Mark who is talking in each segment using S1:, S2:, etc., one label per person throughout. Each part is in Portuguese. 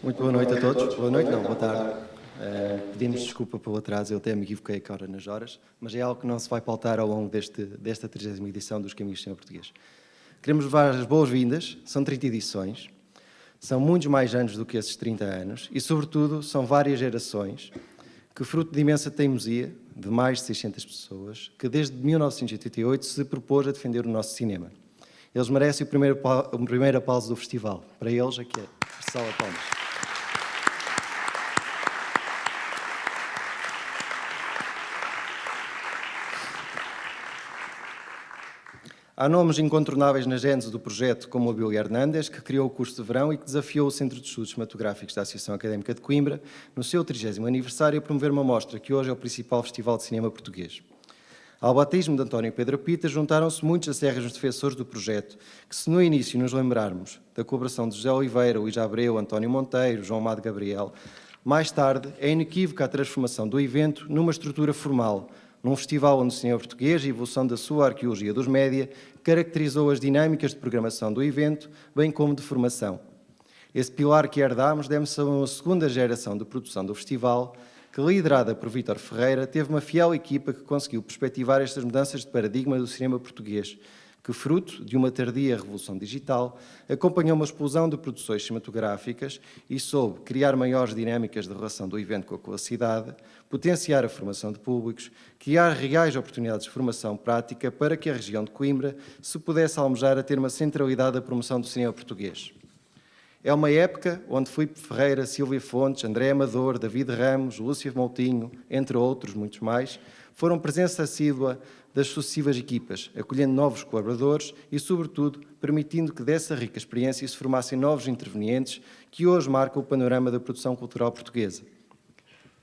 S1: Muito boa noite a todos. Boa noite, não, boa tarde. Pedimos desculpa pelo atraso, eu até me equivoquei agora nas horas, mas é algo que não se vai pautar ao longo desta 30ª edição dos Caminhos do Cinema Português. Queremos levar as boas-vindas, são 30 edições, são muitos mais anos do que esses 30 anos e, sobretudo, são várias gerações que, fruto de imensa teimosia, de mais de 600 pessoas, que desde 1988 se propôs a defender o nosso cinema. Eles merecem o primeiro aplauso do festival. Para eles, aqui é a Sala de Palmas. Há nomes incontornáveis na gênese do projeto, como o Abílio Hernández, que criou o curso de verão e que desafiou o Centro de Estudos Cinematográficos da Associação Académica de Coimbra, no seu 30º aniversário, a promover uma mostra que hoje é o principal festival de cinema português. Ao batismo de António Pedro Pita, juntaram-se muitos acérrimos defensores do projeto, que se no início nos lembrarmos da colaboração de José Oliveira, Luís Abreu, António Monteiro, João Amado Gabriel, mais tarde é inequívoca a transformação do evento numa estrutura formal, num festival onde o cinema português e a evolução da sua arqueologia dos média caracterizou as dinâmicas de programação do evento, bem como de formação. Esse pilar que herdámos deve-se a uma segunda geração de produção do festival, que, liderada por Vítor Ferreira, teve uma fiel equipa que conseguiu perspectivar estas mudanças de paradigma do cinema português, que, fruto de uma tardia revolução digital, acompanhou uma explosão de produções cinematográficas e soube criar maiores dinâmicas de relação do evento com a cidade, potenciar a formação de públicos, criar reais oportunidades de formação prática para que a região de Coimbra se pudesse almejar a ter uma centralidade da promoção do cinema português. É uma época onde Filipe Ferreira, Sílvia Fontes, André Amador, David Ramos, Lúcia Moutinho, entre outros, muitos mais, foram presença assídua das sucessivas equipas, acolhendo novos colaboradores e, sobretudo, permitindo que dessa rica experiência se formassem novos intervenientes que hoje marcam o panorama da produção cultural portuguesa.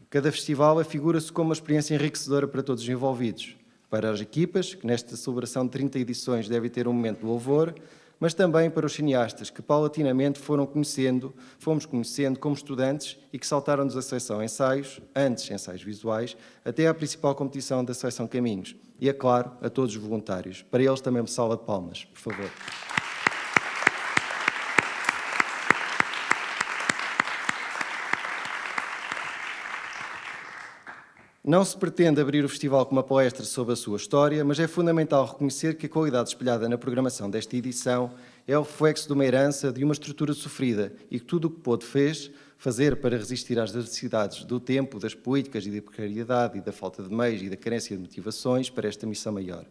S1: Cada festival afigura-se como uma experiência enriquecedora para todos os envolvidos, para as equipas, que nesta celebração de 30 edições devem ter um momento de louvor, mas também para os cineastas, que paulatinamente fomos conhecendo como estudantes e que saltaram da secção ensaios, antes ensaios visuais, até à principal competição da secção Caminhos. E, é claro, a todos os voluntários. Para eles também uma salva de palmas, por favor. Não se pretende abrir o festival com uma palestra sobre a sua história, mas é fundamental reconhecer que a qualidade espelhada na programação desta edição é o reflexo de uma herança de uma estrutura sofrida e que tudo o que pôde fazer para resistir às adversidades do tempo, das políticas e da precariedade e da falta de meios e da carência de motivações para esta missão maior.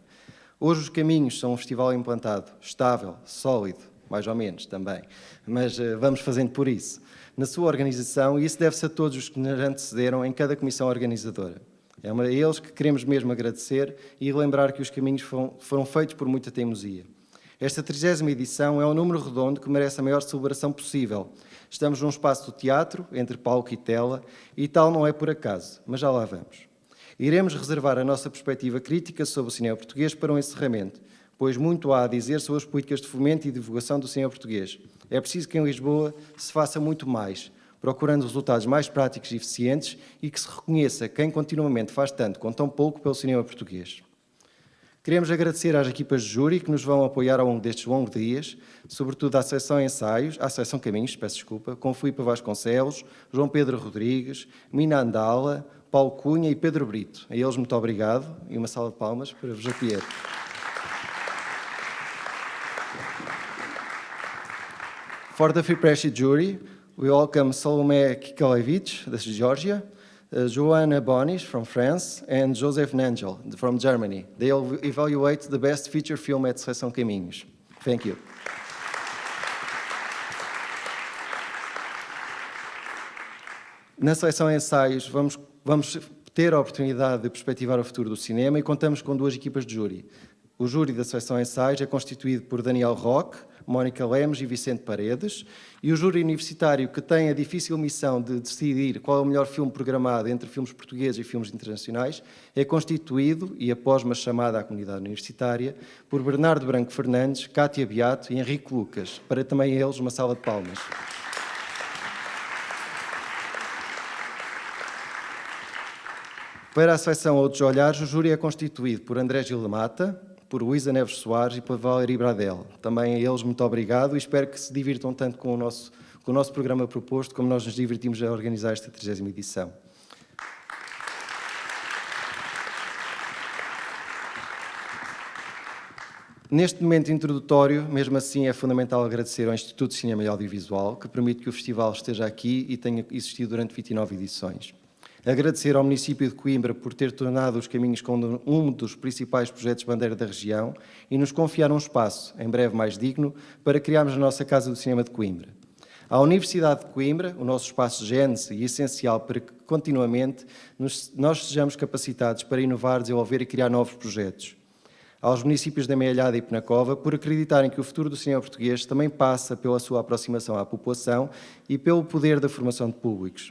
S1: Hoje os Caminhos são um festival implantado, estável, sólido, mais ou menos também, mas vamos fazendo por isso, na sua organização, e isso deve-se a todos os que nos antecederam em cada comissão organizadora. É a eles que queremos mesmo agradecer e lembrar que os caminhos foram feitos por muita teimosia. Esta 30ª edição é um número redondo que merece a maior celebração possível. Estamos num espaço do teatro, entre palco e tela, e tal não é por acaso, mas já lá vamos. Iremos reservar a nossa perspectiva crítica sobre o cinema português para um encerramento, pois muito há a dizer sobre as políticas de fomento e divulgação do cinema português. É preciso que em Lisboa se faça muito mais, procurando resultados mais práticos e eficientes e que se reconheça quem continuamente faz tanto com tão pouco pelo cinema português. Queremos agradecer às equipas de júri que nos vão apoiar ao longo destes longos dias, sobretudo à secção Ensaios, à secção Caminhos, peço desculpa, com Filipe Vasconcelos, João Pedro Rodrigues, Mina Andala, Paulo Cunha e Pedro Brito. A eles muito obrigado e uma salva de palmas para vos apoiar. For the Free Press jury, we welcome Salome Kikalevich, that's Georgia, Joanna Bonis from France, and Joseph Nangel from Germany. They will evaluate the best feature film at Seleção Caminhos. Thank you. Na seleção Ensaios, vamos ter a oportunidade de perspectivar o futuro do cinema e contamos com duas equipas de júri. O júri da seleção Ensaios é constituído por Daniel Roque, Mónica Lemos e Vicente Paredes, e o júri universitário, que tem a difícil missão de decidir qual é o melhor filme programado entre filmes portugueses e filmes internacionais, é constituído, e após uma chamada à comunidade universitária, por Bernardo Branco Fernandes, Cátia Beato e Henrique Lucas. Para também eles uma salva de palmas. Para a seleção Outros Olhares, o júri é constituído por André Gil de Mata, por Luísa Neves Soares e por Valéria Bradel. Também a eles muito obrigado e espero que se divirtam tanto com com o nosso programa proposto, como nós nos divertimos a organizar esta 30ª edição. Neste momento introdutório, mesmo assim, é fundamental agradecer ao Instituto de Cinema e Audiovisual, que permite que o festival esteja aqui e tenha existido durante 29 edições. Agradecer ao município de Coimbra por ter tornado os Caminhos como um dos principais projetos bandeira da região e nos confiar um espaço, em breve mais digno, para criarmos a nossa Casa do Cinema de Coimbra. À Universidade de Coimbra, o nosso espaço gênese e essencial para que, continuamente, nós sejamos capacitados para inovar, desenvolver e criar novos projetos. Aos municípios da Mealhada e Penacova, por acreditarem que o futuro do cinema português também passa pela sua aproximação à população e pelo poder da formação de públicos.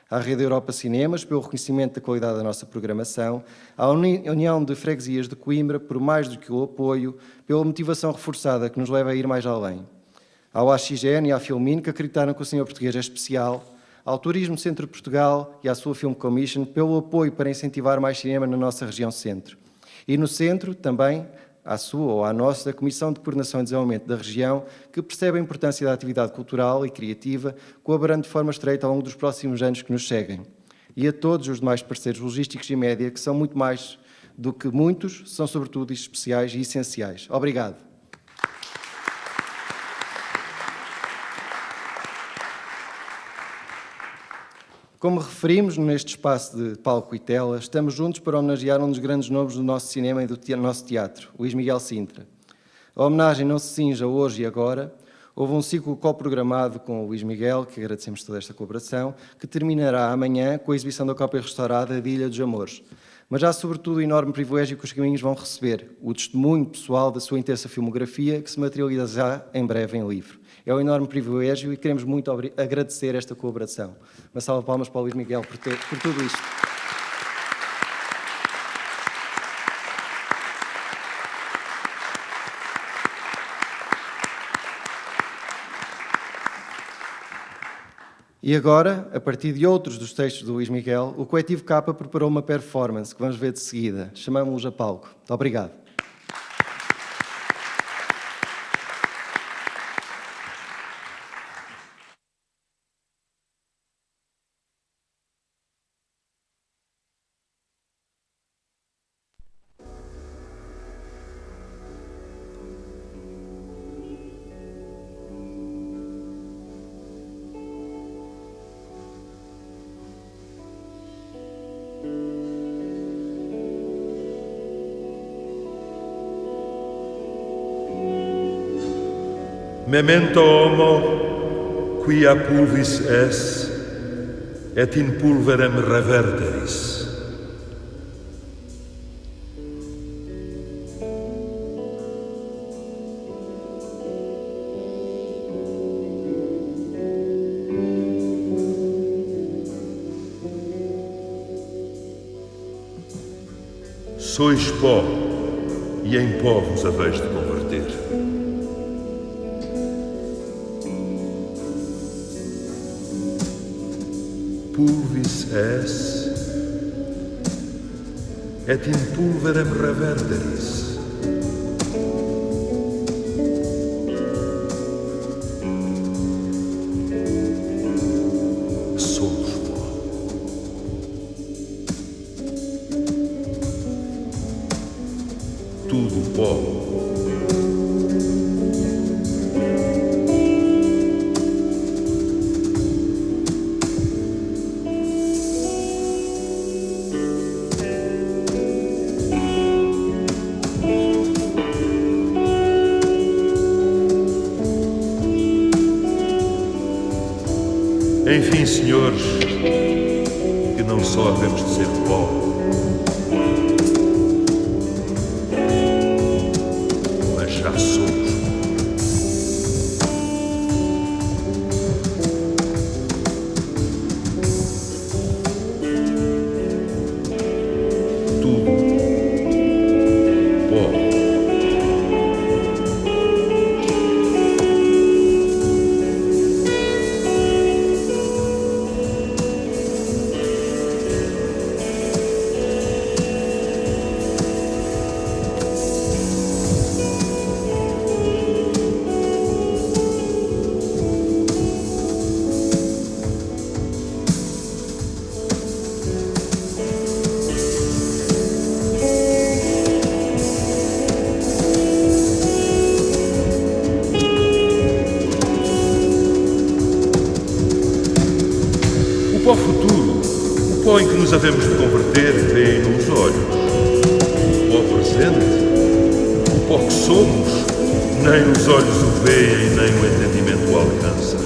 S1: À Rede Europa Cinemas, pelo reconhecimento da qualidade da nossa programação, à União de Freguesias de Coimbra, por mais do que o apoio, pela motivação reforçada que nos leva a ir mais além. Ao AXIGN e à Filmin, que acreditaram que o cinema português é especial, ao Turismo Centro de Portugal e à sua Film Commission, pelo apoio para incentivar mais cinema na nossa região centro. E no centro, também, à sua ou à nossa, da Comissão de Coordenação e Desenvolvimento da região, que percebe a importância da atividade cultural e criativa, colaborando de forma estreita ao longo dos próximos anos que nos seguem. E a todos os demais parceiros logísticos e média, que são muito mais do que muitos, são sobretudo especiais e essenciais. Obrigado. Como referimos neste espaço de palco e tela, estamos juntos para homenagear um dos grandes nomes do nosso cinema e do nosso teatro, Luís Miguel Sintra. A homenagem não se cinja hoje e agora. Houve um ciclo coprogramado com o Luís Miguel, que agradecemos toda esta colaboração, que terminará amanhã com a exibição da cópia restaurada de Ilha dos Amores. Mas há, sobretudo, o enorme privilégio que os Caminhos vão receber, o testemunho pessoal da sua intensa filmografia, que se materializará em breve em livro. É um enorme privilégio e queremos muito agradecer esta colaboração. Uma salva de palmas para o Luís Miguel por tudo isto. E agora, a partir de outros dos textos do Luís Miguel, o Coletivo Capa preparou uma performance que vamos ver de seguida. Chamamos-los a palco. Muito obrigado.
S2: Memento homo, quia pulvis es, et in pulverem reverteris. Sois pó, e em pó vos haveis de converter. Pulvis es, et in pulverem reverteris. Somos pó. Tudo pó. Enfim, senhores, que não só havemos de ser pó, mas já somos. Tudo pó. só em que nos havemos de converter vêem-nos os olhos. O pó presente, o pó que somos, nem os olhos o veem, nem o entendimento o alcança.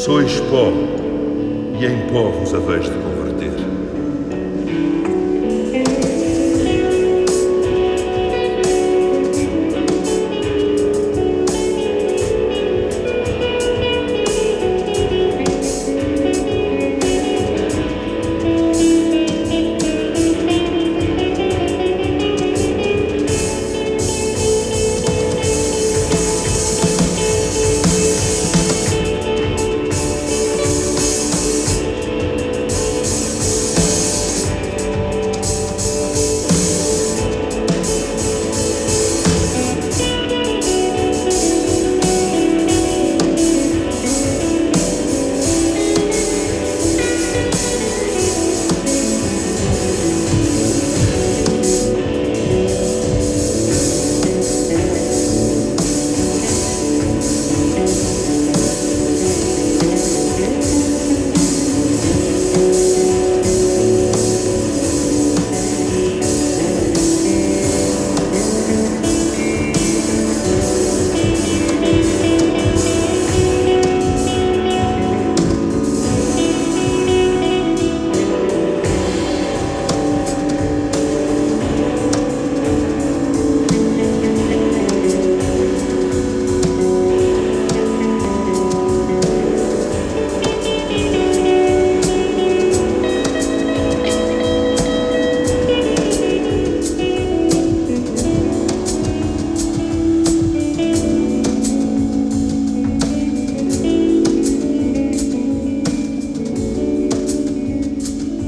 S2: Sois pó, e em pó vos haveis de converter.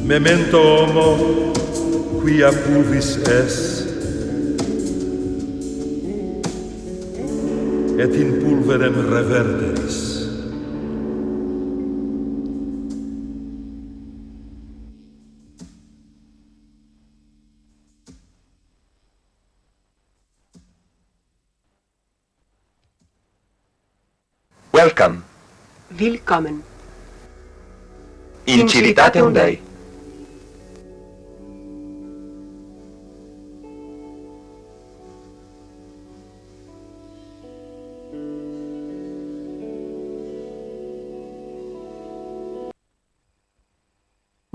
S2: Memento homo, quia pulvis es, et in pulverem reverteris.
S3: Welcome
S4: Willkommen
S3: in Civitateum Dei.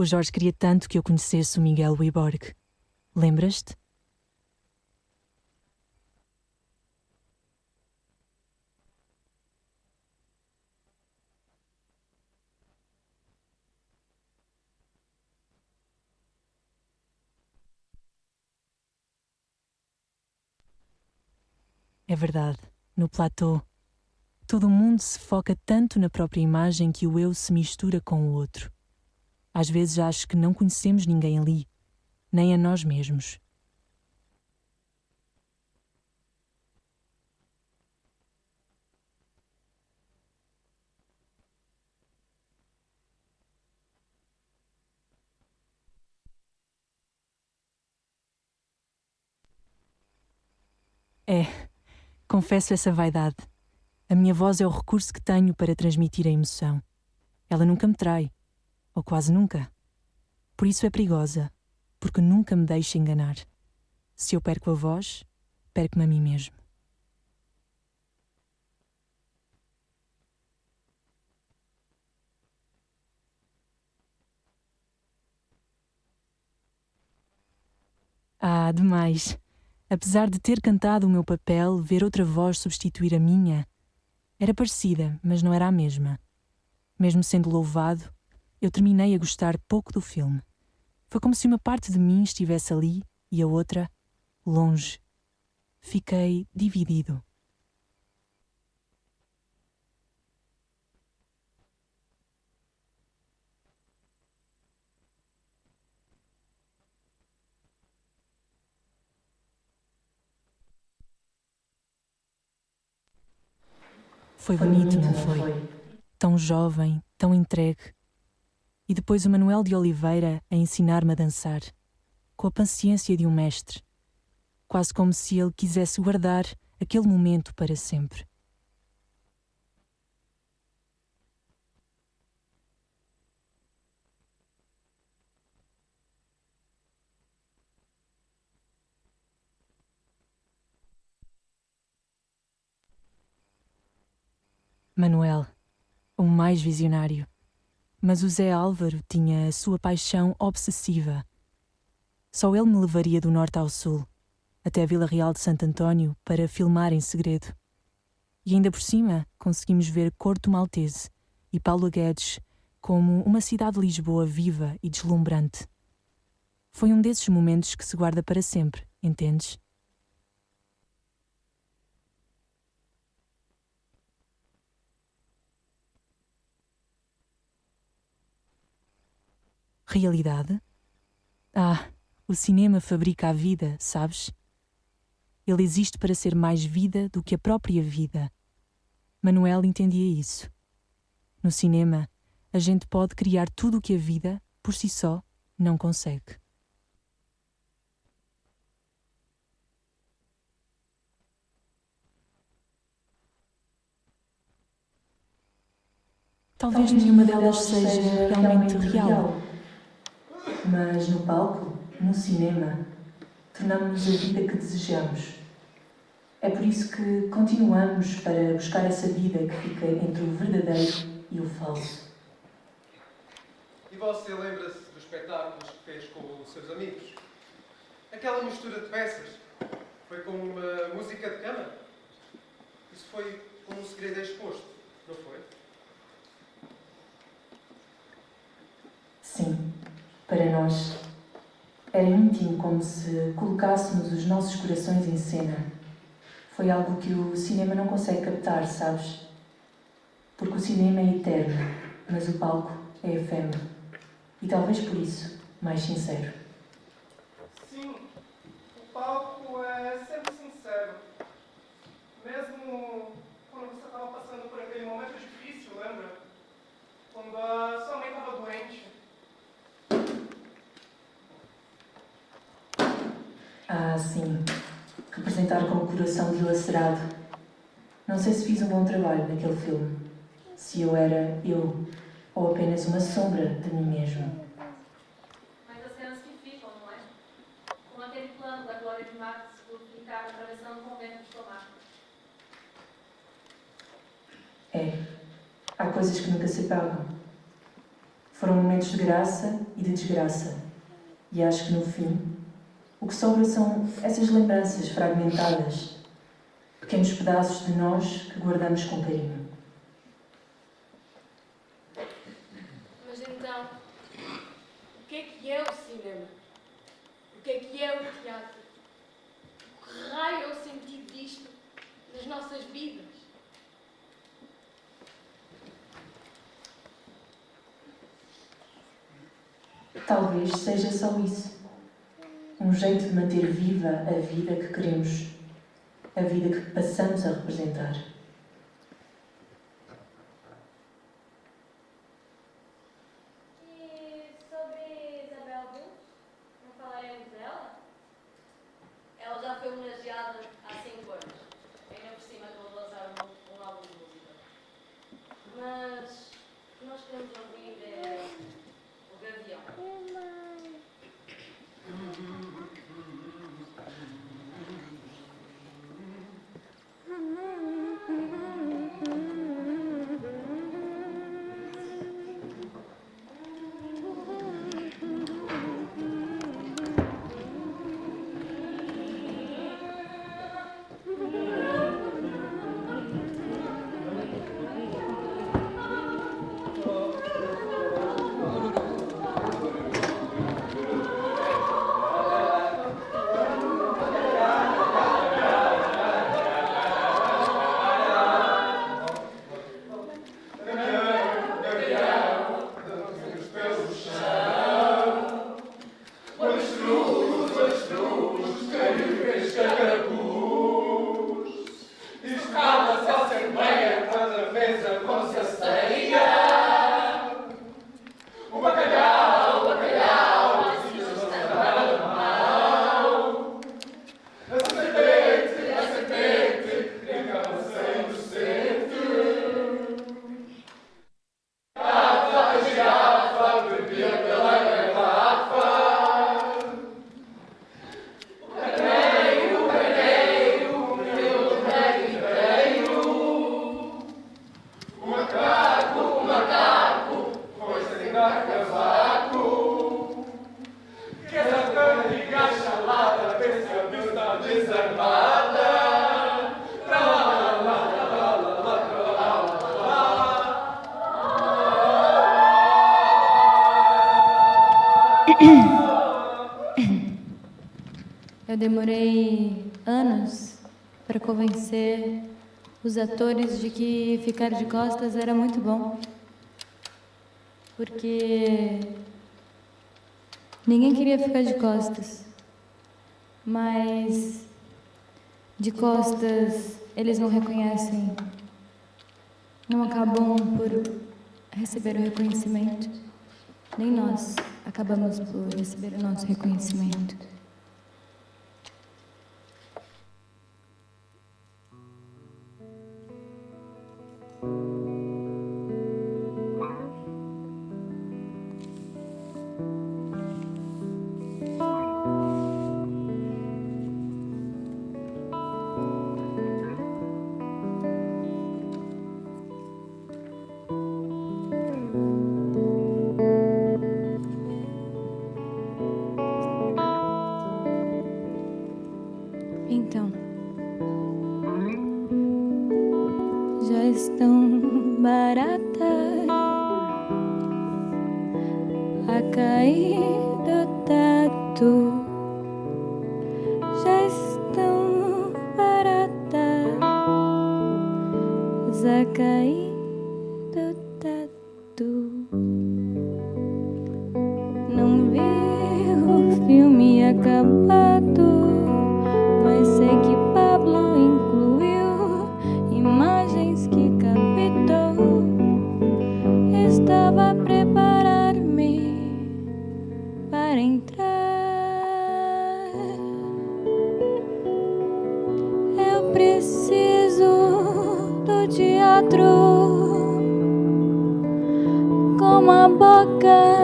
S5: O Jorge queria tanto que eu conhecesse o Miguel Wiborg. Lembras-te? É verdade, no platô, todo mundo se foca tanto na própria imagem que o eu se mistura com o outro. Às vezes acho que não conhecemos ninguém ali, nem a nós mesmos. Confesso essa vaidade. A minha voz é o recurso que tenho para transmitir a emoção. Ela nunca me trai, ou quase nunca. Por isso é perigosa, porque nunca me deixa enganar. Se eu perco a voz, perco-me a mim mesmo. Ah, demais! Apesar de ter cantado o meu papel, ver outra voz substituir a minha era parecida, mas não era a mesma. Mesmo sendo louvado, eu terminei a gostar pouco do filme. Foi como se uma parte de mim estivesse ali e a outra, longe. Fiquei dividido. Foi bonito, não foi? Tão jovem, tão entregue. E depois o Manuel de Oliveira a ensinar-me a dançar, com a paciência de um mestre, quase como se ele quisesse guardar aquele momento para sempre. Manuel, o mais visionário. Mas o Zé Álvaro tinha a sua paixão obsessiva. Só ele me levaria do norte ao sul, até a Vila Real de Santo António, para filmar em segredo. E ainda por cima conseguimos ver Corto Maltese e Paulo Guedes como uma cidade de Lisboa viva e deslumbrante. Foi um desses momentos que se guarda para sempre, entendes? Realidade? Ah, o cinema fabrica a vida, sabes? Ele existe para ser mais vida do que a própria vida. Manuel entendia isso. No cinema, a gente pode criar tudo o que a vida, por si só, não consegue. Talvez nenhuma delas seja realmente real. Mas no palco, no cinema, tornamos-nos a vida que desejamos. É por isso que continuamos para buscar essa vida que fica entre o verdadeiro e o falso.
S4: E você lembra-se dos espetáculos que fez com os seus amigos? Aquela mistura de peças? Foi como uma música de câmara? Isso foi como um segredo exposto, não foi?
S5: Sim, para nós. Era íntimo, como se colocássemos os nossos corações em cena. Foi algo que o cinema não consegue captar, sabes? Porque o cinema é eterno, mas o palco é efêmero. E talvez por isso, mais sincero.
S4: Sim, o palco é sempre sincero. Mesmo quando você estava passando por aquele momento difícil, lembra? Quando a sua mãe estava doente.
S5: Ah, sim. Representar com o coração dilacerado. Não sei se fiz um bom trabalho naquele filme. Se eu era eu, ou apenas uma sombra de mim mesmo.
S6: Mas as cenas que ficam, não é? Com aquele plano da Glória de Marx glorificar atravessando o convento de Tomar.
S5: É. Há coisas que nunca se apagam. Foram momentos de graça e de desgraça. E acho que no fim, o que sobra são essas lembranças fragmentadas, pequenos pedaços de nós que guardamos com carinho.
S6: Mas então, o que é o cinema? O que é o teatro? O que raio é o sentido disto nas nossas vidas?
S5: Talvez seja só isso. Um jeito de manter viva a vida que queremos, a vida que passamos a representar.
S6: E sobre Isabel Bundes, não falaremos dela? Ela já foi homenageada há 5 anos. Ainda por cima que vou lançar um álbum de música. Mas o que nós queremos ouvir é o Gavião.
S7: Eu demorei anos para convencer os atores de que ficar de costas era muito bom. Porque ninguém queria ficar de costas. Mas de costas eles não reconhecem, não acabam por receber o reconhecimento. Nem nós acabamos por receber o nosso reconhecimento. Então, já estão baratas a cair do teto, já estão baratas a cair do teto. Não vi o filme acabado, mas sei que Pablo incluiu imagens que captou. Estava a preparar-me para entrar. Eu preciso do teatro, como a boca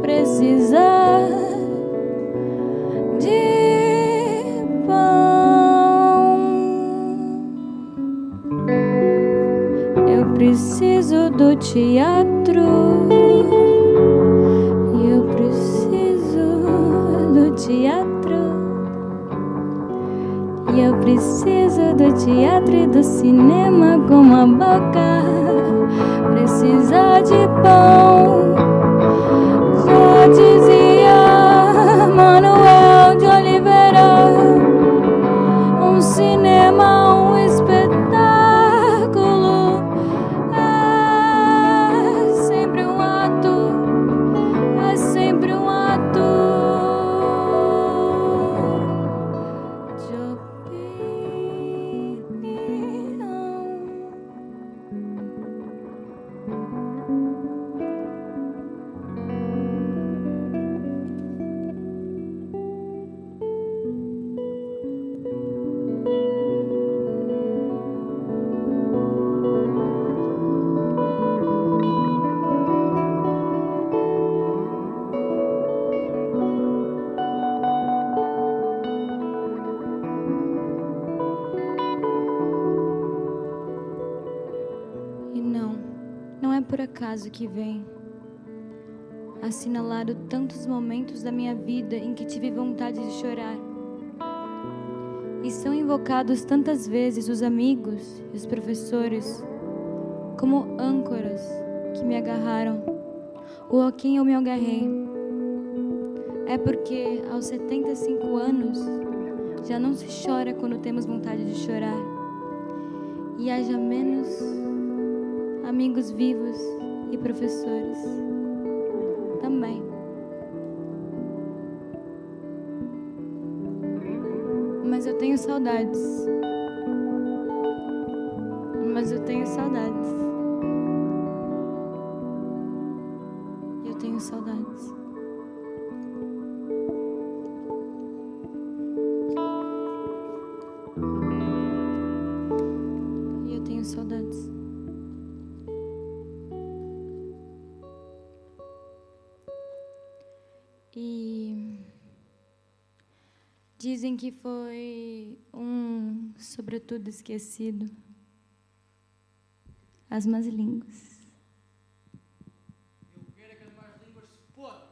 S7: precisa de pão. Eu preciso do teatro. Eu preciso do teatro. Eu preciso do teatro e do cinema, como a boca precisa de pão. Já dizia Manuel de Oliveira, um cinema, um espetáculo, é sempre um ato, é sempre um ato de opinião. E não é por acaso que vem assinalado tantos momentos da minha vida em que tive vontade de chorar. E são invocados tantas vezes os amigos e os professores como âncoras que me agarraram ou a quem eu me agarrei. É porque aos 75 anos já não se chora quando temos vontade de chorar. E haja menos amigos vivos e professores também. Mas eu tenho saudades. Mas eu tenho saudades. Eu tenho saudades. E eu tenho saudades. E dizem que foi um sobretudo esquecido. As más línguas.
S8: Eu quero que as más línguas se podem.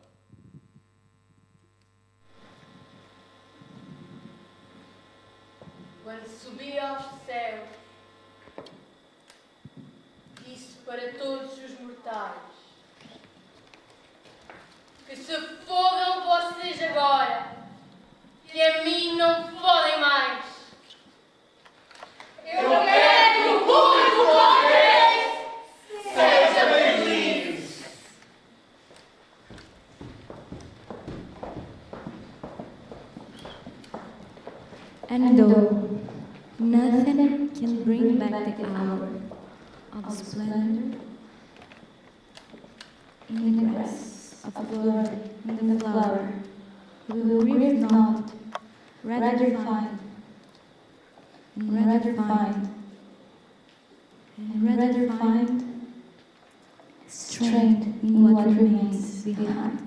S6: Quando subi aos céus, disse para todos os mortais: que se fodam vocês agora, que a mim não fodem mais. Eu quero que o público palmeirense seja feliz.
S7: And though nothing can bring back the hour of splendor in the grass, of glory in the flower, we will grieve not, rather find, strength in what remains behind.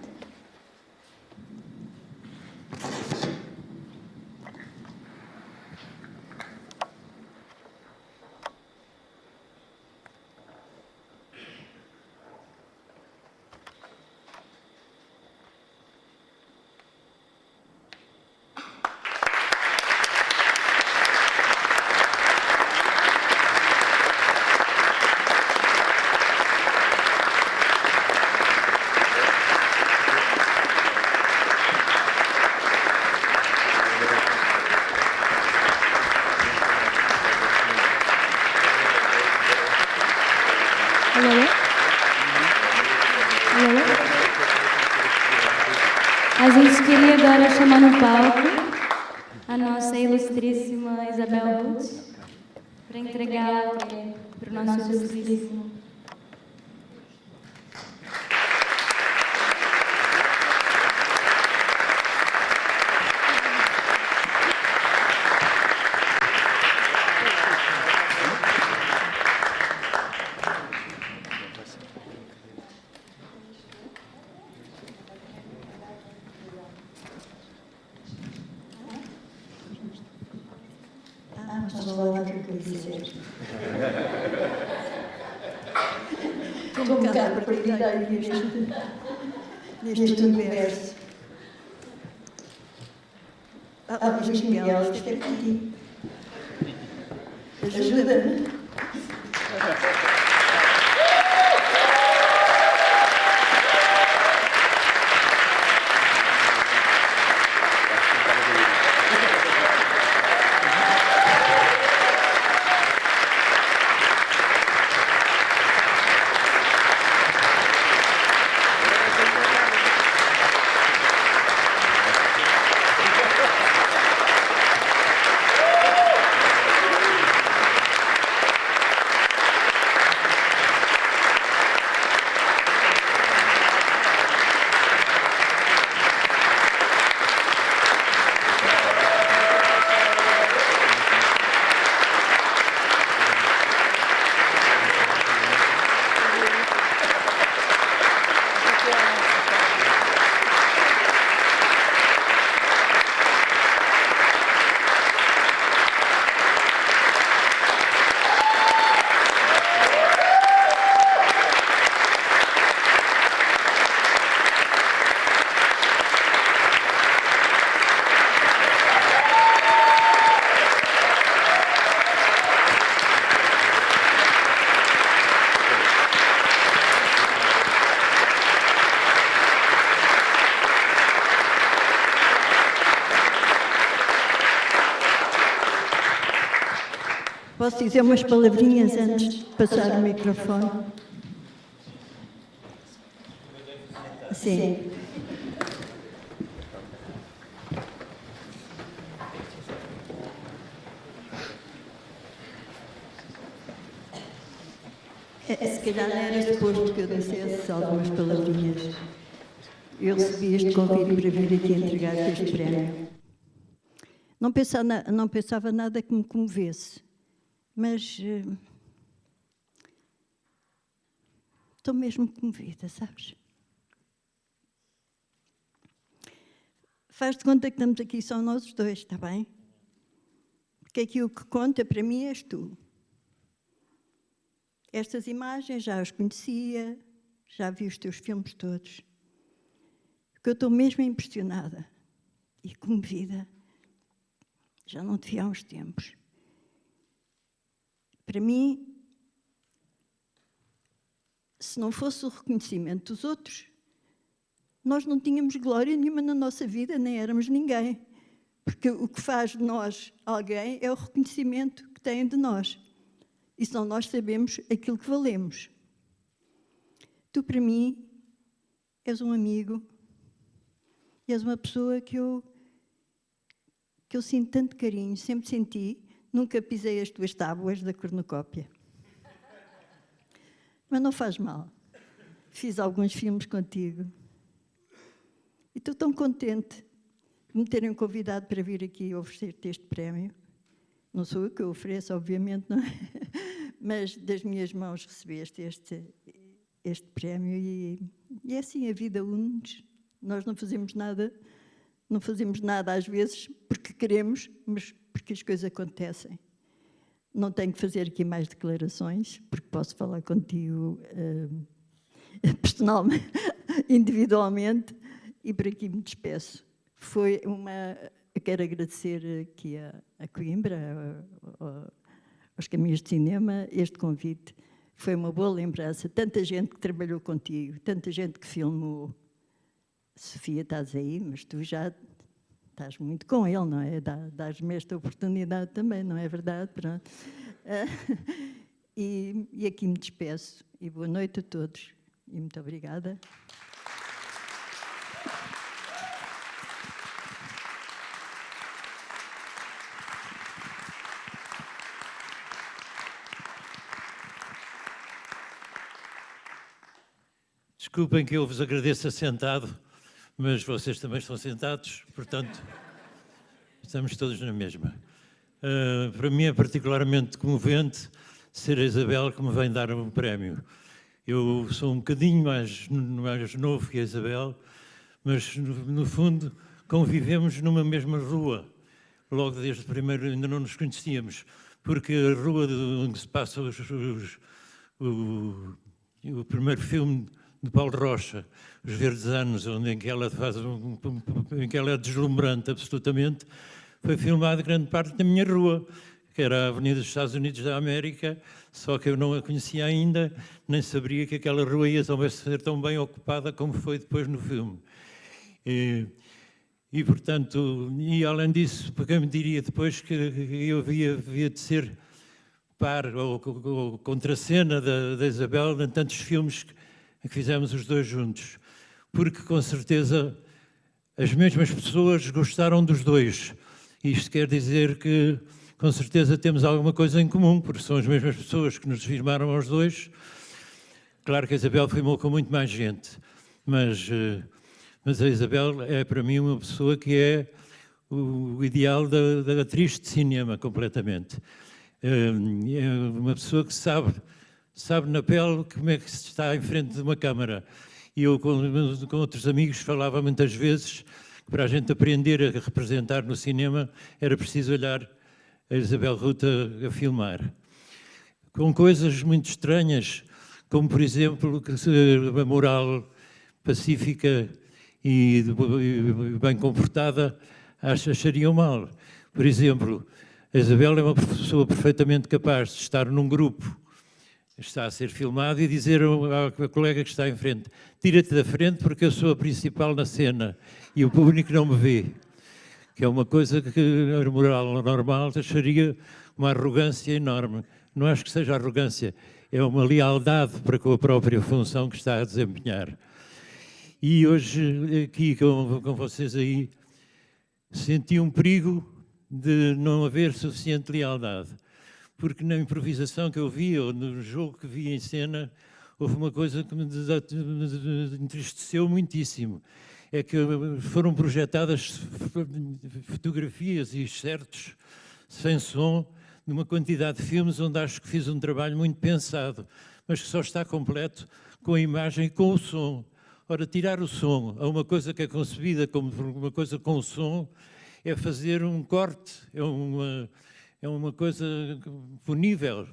S7: A gente queria agora chamar no palco a nossa ilustríssima Isabel Ruth para entregar para o nosso ilustríssimo.
S9: Mas vou lá o que eu dizer. Estou um bocado perdida aí neste universo. Luís Miguel, isto é para ti. Ajuda-me. Posso dizer umas palavrinhas antes de passar o microfone? Sim. Se calhar não era suposto que eu dissesse algumas palavrinhas. Eu recebi este convite para vir aqui entregar este prémio. Não pensava nada que me comovesse, mas estou mesmo comovida, sabes? Faz de conta que estamos aqui só nós os dois, está bem? Porque aqui o que conta para mim és tu. Estas imagens já as conhecia, já vi os teus filmes todos. Porque eu estou mesmo impressionada e comovida. Já não te vi há uns tempos. Para mim, se não fosse o reconhecimento dos outros, nós não tínhamos glória nenhuma na nossa vida, nem éramos ninguém. Porque o que faz de nós alguém é o reconhecimento que têm de nós. E só nós sabemos aquilo que valemos. Tu, para mim, és um amigo, és uma pessoa que eu sinto tanto carinho, sempre senti, nunca pisei as tuas tábuas da cornucópia. Mas não faz mal. Fiz alguns filmes contigo. E estou tão contente de me terem convidado para vir aqui oferecer-te este prémio. Não sou eu que o ofereço, obviamente, não é? Mas das minhas mãos recebeste este prémio e é assim, a vida une-nos. Nós não fazemos nada às vezes porque queremos, mas porque as coisas acontecem. Não tenho que fazer aqui mais declarações, porque posso falar contigo personalmente, individualmente, e por aqui me despeço. Quero agradecer aqui a Coimbra, aos Caminhos de Cinema, este convite. Foi uma boa lembrança. Tanta gente que trabalhou contigo, tanta gente que filmou. Sofia, estás aí, mas tu já estás muito com ele, não é? Dás-me esta oportunidade também, não é verdade? Pronto. E aqui me despeço. E boa noite a todos. E muito obrigada.
S10: Desculpem que eu vos agradeça sentado, mas vocês também estão sentados, portanto, estamos todos na mesma. Para mim é particularmente comovente ser a Isabel que me vem dar um prémio. Eu sou um bocadinho mais novo que a Isabel, mas, no fundo, convivemos numa mesma rua. Logo desde o primeiro, ainda não nos conhecíamos, porque a rua onde se passa o primeiro filme de Paulo Rocha, Os Verdes Anos, em que ela é deslumbrante absolutamente, foi filmada grande parte da minha rua, que era a Avenida dos Estados Unidos da América, só que eu não a conhecia ainda, nem sabia que aquela rua ia ser tão bem ocupada como foi depois no filme. E portanto, e além disso, porque eu me diria depois que eu havia de ser par ou contracena da Isabel em tantos filmes que fizemos os dois juntos, porque com certeza as mesmas pessoas gostaram dos dois. Isto quer dizer que com certeza temos alguma coisa em comum, porque são as mesmas pessoas que nos filmaram aos dois. Claro que a Isabel filmou com muito mais gente, mas a Isabel é para mim uma pessoa que é o ideal da atriz de cinema, completamente. É uma pessoa que sabe na pele como é que se está em frente de uma câmara. E eu, com outros amigos, falava muitas vezes que para a gente aprender a representar no cinema era preciso olhar a Isabel Ruta a filmar. Com coisas muito estranhas, como, por exemplo, a moral pacífica e bem comportada achariam mal. Por exemplo, a Isabel é uma pessoa perfeitamente capaz de estar num grupo, está a ser filmado, e dizer à colega que está em frente: tira-te da frente porque eu sou a principal na cena e o público não me vê. Que é uma coisa que a moral normal acharia uma arrogância enorme. Não acho que seja arrogância, é uma lealdade para com a própria função que está a desempenhar. E hoje, aqui com vocês aí, senti um perigo de não haver suficiente lealdade. Porque na improvisação que eu vi, ou no jogo que vi em cena, houve uma coisa que me entristeceu muitíssimo. É que foram projetadas fotografias e excertos sem som numa quantidade de filmes onde acho que fiz um trabalho muito pensado, mas que só está completo com a imagem e com o som. Ora, tirar o som a uma coisa que é concebida como uma coisa com som é fazer um corte, é uma coisa punível.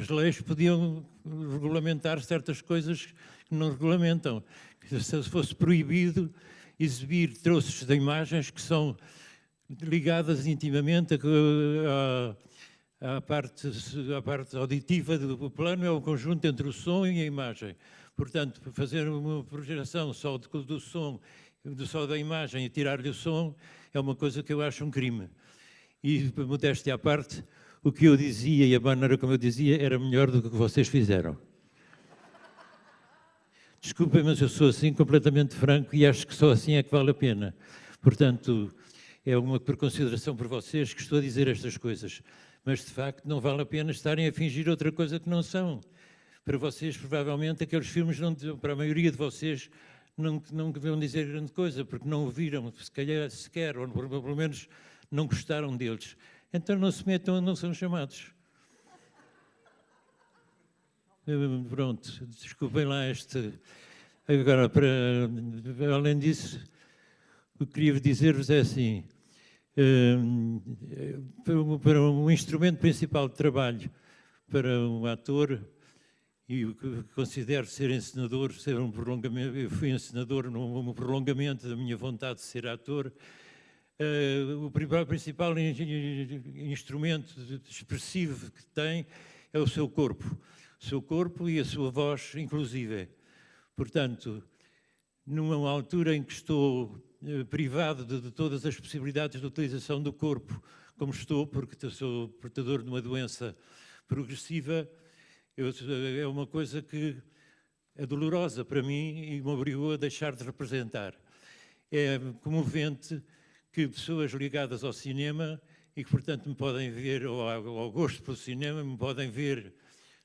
S10: As leis podiam regulamentar certas coisas que não regulamentam. Se fosse proibido exibir troços de imagens que são ligadas intimamente à parte auditiva do plano, é o conjunto entre o som e a imagem. Portanto, fazer uma projeção só do som, só da imagem e tirar-lhe o som, é uma coisa que eu acho um crime. E, modéstia à parte, o que eu dizia e a maneira como eu dizia era melhor do que o que vocês fizeram. Desculpem, mas eu sou assim completamente franco e acho que só assim é que vale a pena. Portanto, é uma por consideração por vocês que estou a dizer estas coisas. Mas, de facto, não vale a pena estarem a fingir outra coisa que não são. Para vocês, provavelmente, aqueles filmes, para a maioria de vocês, não vão dizer grande coisa, porque não ouviram, se calhar sequer, ou pelo menos não gostaram deles. Então não se metam, não são chamados. Pronto, desculpem lá este... Agora, além disso, o que queria dizer-vos é assim, para um instrumento principal de trabalho para um ator, e o que considero ser encenador, ser um prolongamento, eu fui encenador num prolongamento da minha vontade de ser ator, o principal instrumento expressivo que tem é o seu corpo e a sua voz, inclusive. Portanto, numa altura em que estou privado de todas as possibilidades de utilização do corpo, como estou, porque sou portador de uma doença progressiva, é uma coisa que é dolorosa para mim e me obrigou a deixar de representar. É comovente que pessoas ligadas ao cinema e que, portanto, me podem ver, ou ao gosto pelo cinema, me podem ver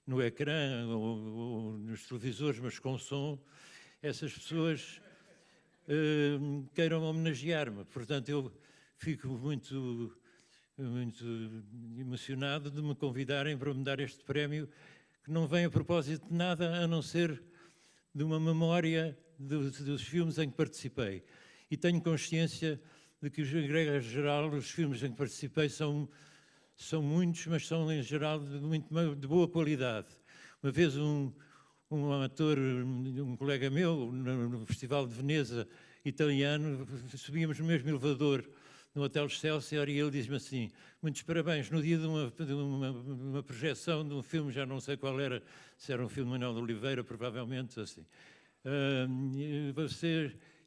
S10: no ecrã ou nos televisores, mas com som, essas pessoas queiram homenagear-me. Portanto, eu fico muito emocionado de me convidarem para me dar este prémio, que não vem a propósito de nada, a não ser de uma memória dos filmes em que participei. E tenho consciência de que, em regra geral, os filmes em que participei são muitos, mas são, em geral, de boa qualidade. Uma vez um ator, um colega meu, no Festival de Veneza, italiano, subíamos no mesmo elevador no Hotel Excelsior e ele diz-me assim: muitos parabéns, no dia de uma projeção de um filme, já não sei qual era, se era um filme de Manuel de Oliveira, provavelmente, assim.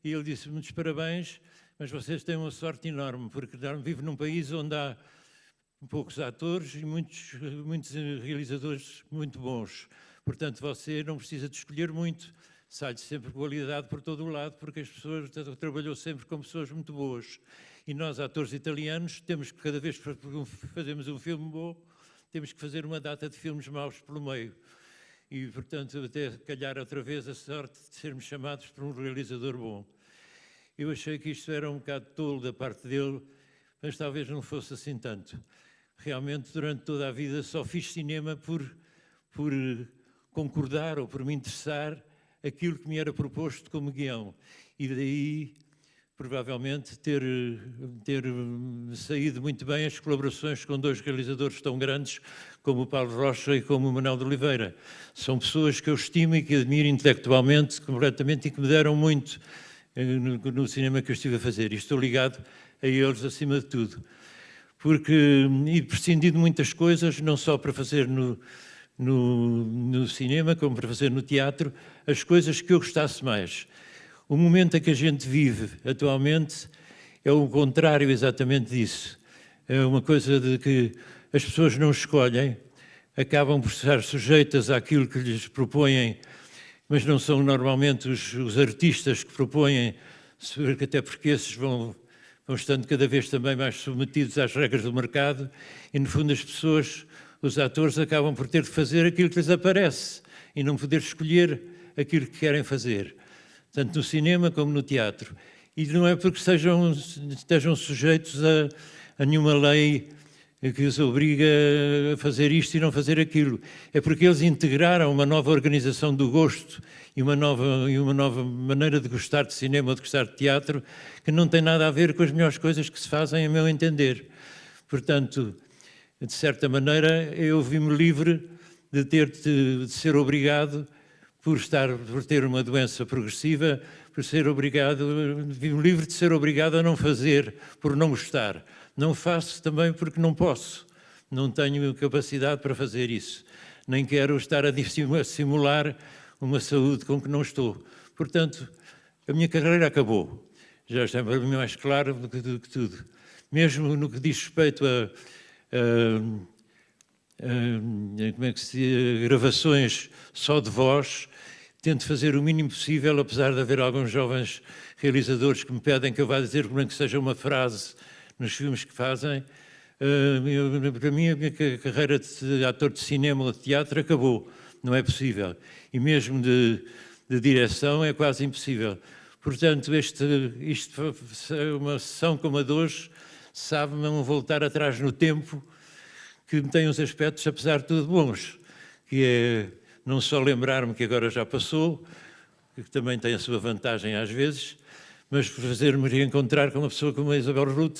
S10: E ele disse: muitos parabéns, mas vocês têm uma sorte enorme, porque vivo num país onde há poucos atores e muitos realizadores muito bons. Portanto, você não precisa de escolher muito, sai-lhe sempre qualidade por todo o lado, porque as pessoas trabalhou sempre com pessoas muito boas. E nós, atores italianos, temos que, cada vez que fazemos um filme bom, temos que fazer uma data de filmes maus pelo meio. E, portanto, até calhar outra vez a sorte de sermos chamados por um realizador bom. Eu achei que isto era um bocado tolo da parte dele, mas talvez não fosse assim tanto. Realmente, durante toda a vida, só fiz cinema por concordar ou por me interessar aquilo que me era proposto como guião. E daí, provavelmente, ter saído muito bem as colaborações com dois realizadores tão grandes como o Paulo Rocha e como o Manuel de Oliveira. São pessoas que eu estimo e que admiro intelectualmente, completamente, e que me deram muito no cinema que eu estive a fazer. E estou ligado a eles acima de tudo. Porque, e prescindi de muitas coisas, não só para fazer no cinema, como para fazer no teatro, as coisas que eu gostasse mais. O momento em que a gente vive atualmente é o contrário exatamente disso. É uma coisa de que as pessoas não escolhem, acabam por estar sujeitas àquilo que lhes propõem, mas não são normalmente os artistas que propõem, até porque esses vão estando cada vez também mais submetidos às regras do mercado e, no fundo, as pessoas, os atores, acabam por ter de fazer aquilo que lhes aparece e não poder escolher aquilo que querem fazer, tanto no cinema como no teatro. E não é porque estejam sujeitos a nenhuma lei que os obriga a fazer isto e não fazer aquilo. É porque eles integraram uma nova organização do gosto e uma nova maneira de gostar de cinema ou de gostar de teatro que não tem nada a ver com as melhores coisas que se fazem, a meu entender. Portanto, de certa maneira, eu vi-me livre de ser obrigado por ter uma doença progressiva, por ser obrigado, vivo livre de ser obrigado a não fazer por não gostar. Não faço também porque não posso. Não tenho capacidade para fazer isso. Nem quero estar a simular uma saúde com que não estou. Portanto, a minha carreira acabou. Já está para mim mais claro do que tudo. Mesmo no que diz respeito a gravações só de voz, tento fazer o mínimo possível, apesar de haver alguns jovens realizadores que me pedem que eu vá dizer como é que seja uma frase nos filmes que fazem. Para mim, a minha carreira de ator de cinema ou de teatro acabou. Não é possível. E mesmo de direção é quase impossível. Portanto, isto é uma sessão como a de hoje, sabe-me não voltar atrás no tempo, que tem uns aspectos, apesar de tudo, bons, que é não só lembrar-me que agora já passou, que também tem a sua vantagem às vezes, mas fazer-me reencontrar com uma pessoa como a Isabel Ruth,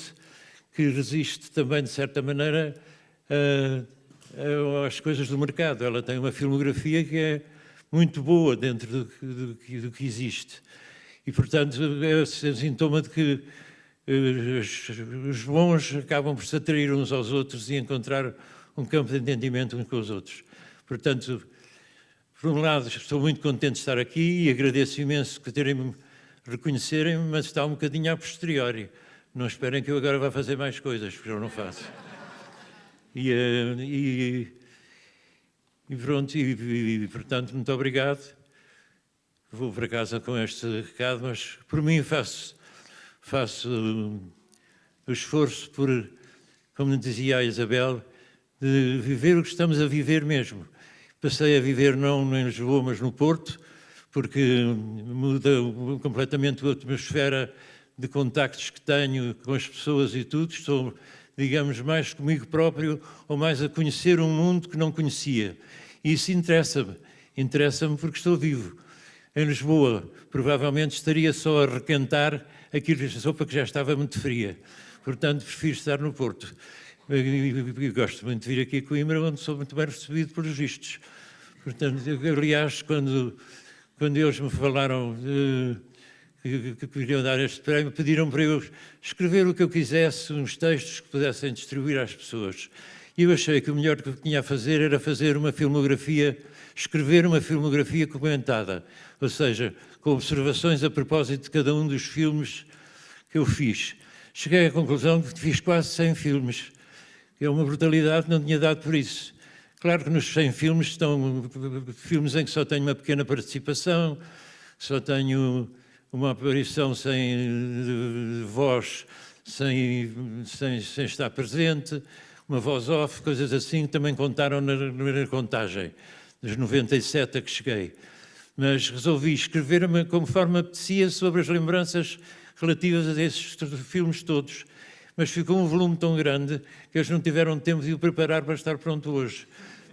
S10: que resiste também, de certa maneira, às coisas do mercado. Ela tem uma filmografia que é muito boa dentro do que existe. E, portanto, é sintoma de que os bons acabam por se atrair uns aos outros e encontrar um campo de entendimento uns com os outros. Portanto, por um lado, estou muito contente de estar aqui e agradeço imenso que reconhecerem-me, mas está um bocadinho a posteriori. Não esperem que eu agora vá fazer mais coisas, porque eu não faço. E pronto, portanto, muito obrigado. Vou para casa com este recado, mas por mim faço o esforço por, como dizia a Isabel, de viver o que estamos a viver mesmo. Passei a viver não em Lisboa, mas no Porto, porque muda completamente a atmosfera de contactos que tenho com as pessoas e tudo. Estou, digamos, mais comigo próprio ou mais a conhecer um mundo que não conhecia. E isso interessa-me porque estou vivo. Em Lisboa, provavelmente estaria só a requentar aquilo, a sopa que já estava muito fria. Portanto, prefiro estar no Porto. E gosto muito de vir aqui a Coimbra, onde sou muito bem recebido pelos vistos. Portanto, aliás, quando eles me falaram que queriam dar este prémio, pediram para eu escrever o que eu quisesse, uns textos que pudessem distribuir às pessoas. E eu achei que o melhor que eu tinha a fazer era fazer uma filmografia, escrever uma filmografia comentada, ou seja, com observações a propósito de cada um dos filmes que eu fiz. Cheguei à conclusão que fiz quase 100 filmes, que é uma brutalidade, não tinha dado por isso. Claro que nos 100 filmes estão filmes em que só tenho uma pequena participação, só tenho uma aparição sem voz, sem estar presente, uma voz off, coisas assim, que também contaram na contagem, dos 97 a que cheguei. Mas resolvi escrever-me conforme apetecia sobre as lembranças relativas a esses filmes todos. Mas ficou um volume tão grande que eles não tiveram tempo de o preparar para estar pronto hoje.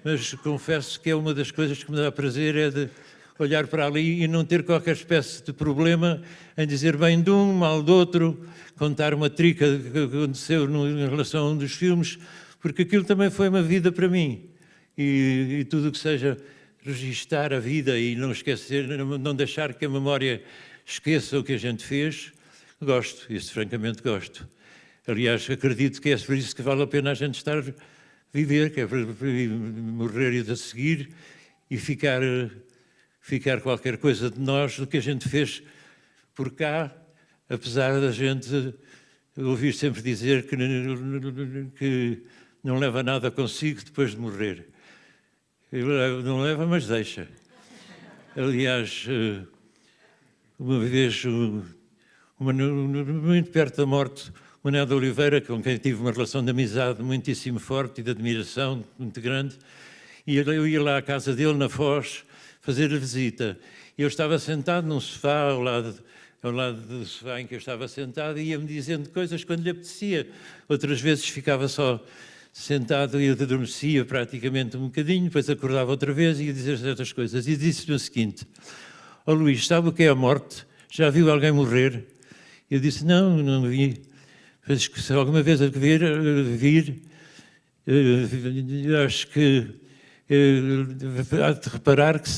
S10: Mas confesso que é uma das coisas que me dá prazer, é de olhar para ali e não ter qualquer espécie de problema em dizer bem de um, mal do outro, contar uma trica que aconteceu em relação a um dos filmes, porque aquilo também foi uma vida para mim. E tudo o que seja registar a vida e não esquecer, não deixar que a memória esqueça o que a gente fez, gosto, isso francamente gosto. Aliás, acredito que é por isso que vale a pena a gente estar a viver, que é para morrer e a seguir e ficar qualquer coisa de nós do que a gente fez por cá, apesar da gente ouvir sempre dizer que não leva nada consigo depois de morrer. Não leva, mas deixa. Aliás, uma vez, muito perto da morte, o Manuel de Oliveira, com quem tive uma relação de amizade muitíssimo forte e de admiração muito grande, e eu ia lá à casa dele, na Foz, fazer a visita. E eu estava sentado num sofá, ao lado do sofá em que eu estava sentado, e ia-me dizendo coisas quando lhe apetecia. Outras vezes ficava só sentado e adormecia praticamente um bocadinho, depois acordava outra vez e ia dizer certas coisas. E disse-me o seguinte: "Ó Luís, sabe o que é a morte? Já viu alguém morrer?" Eu disse: não vi. Mas se alguma vez vir, acho que há de reparar que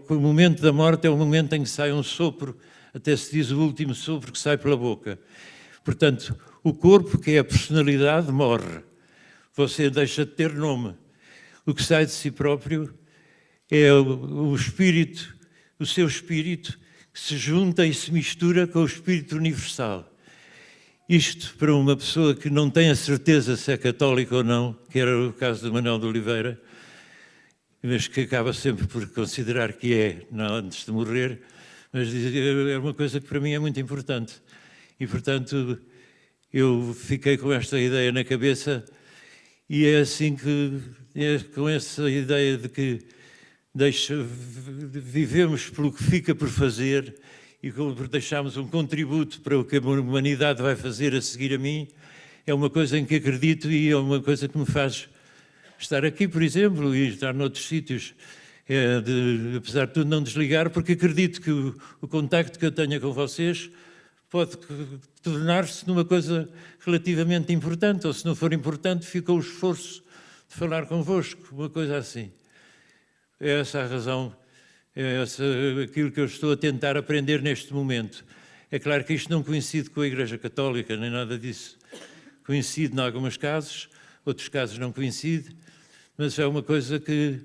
S10: o momento da morte é o momento em que sai um sopro até se diz o último sopro que sai pela boca. Portanto, o corpo, que é a personalidade, morre. Você deixa de ter nome. O que sai de si próprio é o espírito, o seu espírito, que se junta e se mistura com o espírito universal. Isto, para uma pessoa que não tem a certeza se é católica ou não, que era o caso do Manuel de Oliveira, mas que acaba sempre por considerar que é, não, antes de morrer, mas é uma coisa que para mim é muito importante. E, portanto, eu fiquei com esta ideia na cabeça e é assim que, é com essa ideia de que vivemos pelo que fica por fazer e deixamos um contributo para o que a humanidade vai fazer a seguir a mim, é uma coisa em que acredito e é uma coisa que me faz estar aqui, por exemplo, e estar noutros sítios, apesar de tudo não desligar, porque acredito que o contacto que eu tenho com vocês pode tornar-se numa coisa relativamente importante, ou se não for importante, fica o esforço de falar convosco, uma coisa assim. É essa a razão, aquilo que eu estou a tentar aprender neste momento. É claro que isto não coincide com a Igreja Católica, nem nada disso. Coincide em alguns casos, outros casos não coincide, mas é uma coisa que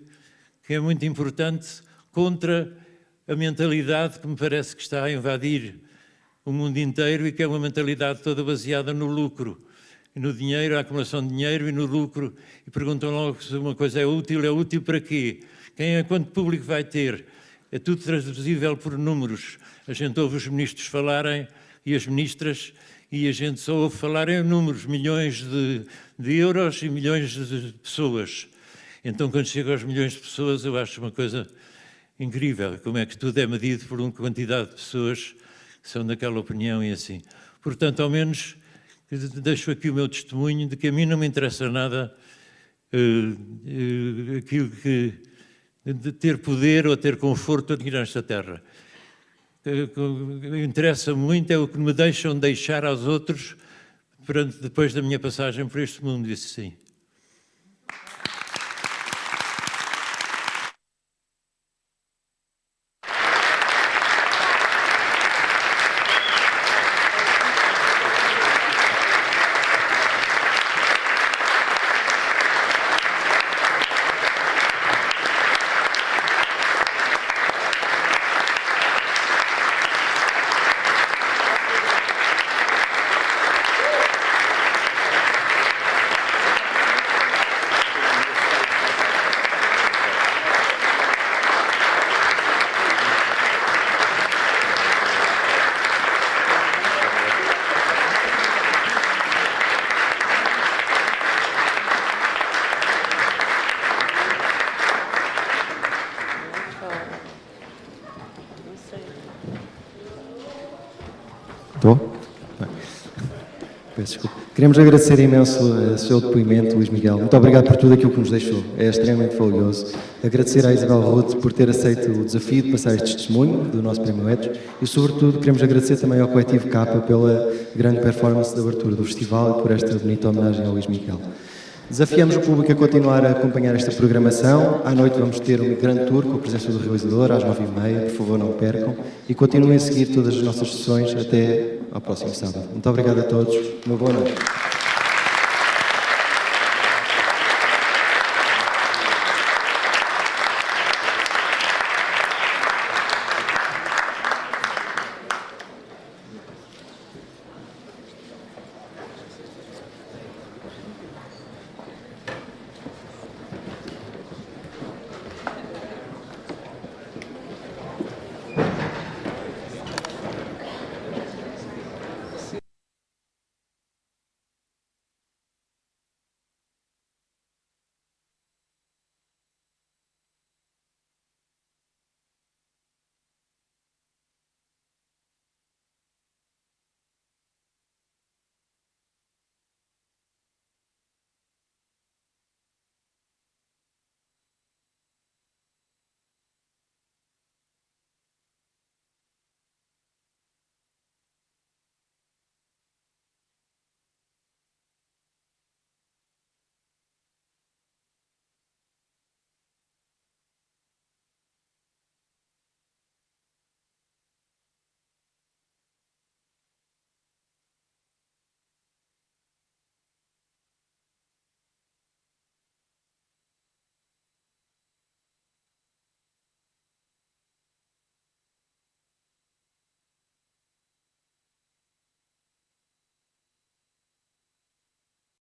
S10: é muito importante contra a mentalidade que me parece que está a invadir o mundo inteiro e que é uma mentalidade toda baseada no lucro, no dinheiro, a acumulação de dinheiro e no lucro. E perguntam logo se uma coisa é útil para quê? Quanto público vai ter? É tudo traduzível por números. A gente ouve os ministros falarem e as ministras e a gente só ouve falar em números, milhões de euros e milhões de pessoas. Então, quando chega aos milhões de pessoas, eu acho uma coisa incrível, como é que tudo é medido por uma quantidade de pessoas que são daquela opinião e assim. Portanto, ao menos, deixo aqui o meu testemunho de que a mim não me interessa nada aquilo de ter poder ou ter conforto aqui nesta terra. O que interessa muito é o que me deixam deixar aos outros depois da minha passagem por este mundo, disse sim.
S1: Estou? Peço desculpa. Queremos agradecer imenso o seu depoimento, Luís Miguel. Muito obrigado por tudo aquilo que nos deixou. É extremamente valioso. Agradecer à Isabel Ruth por ter aceito o desafio de passar este testemunho do nosso Prémio Etos e, sobretudo, queremos agradecer também ao Coletivo Capa pela grande performance de abertura do festival e por esta bonita homenagem ao Luís Miguel. Desafiamos o público a continuar a acompanhar esta programação. À noite vamos ter um grande tour com a presença do realizador, às 9h30. Por favor, não percam. E continuem a seguir todas as nossas sessões até ao próximo sábado. Muito obrigado a todos. Uma boa noite.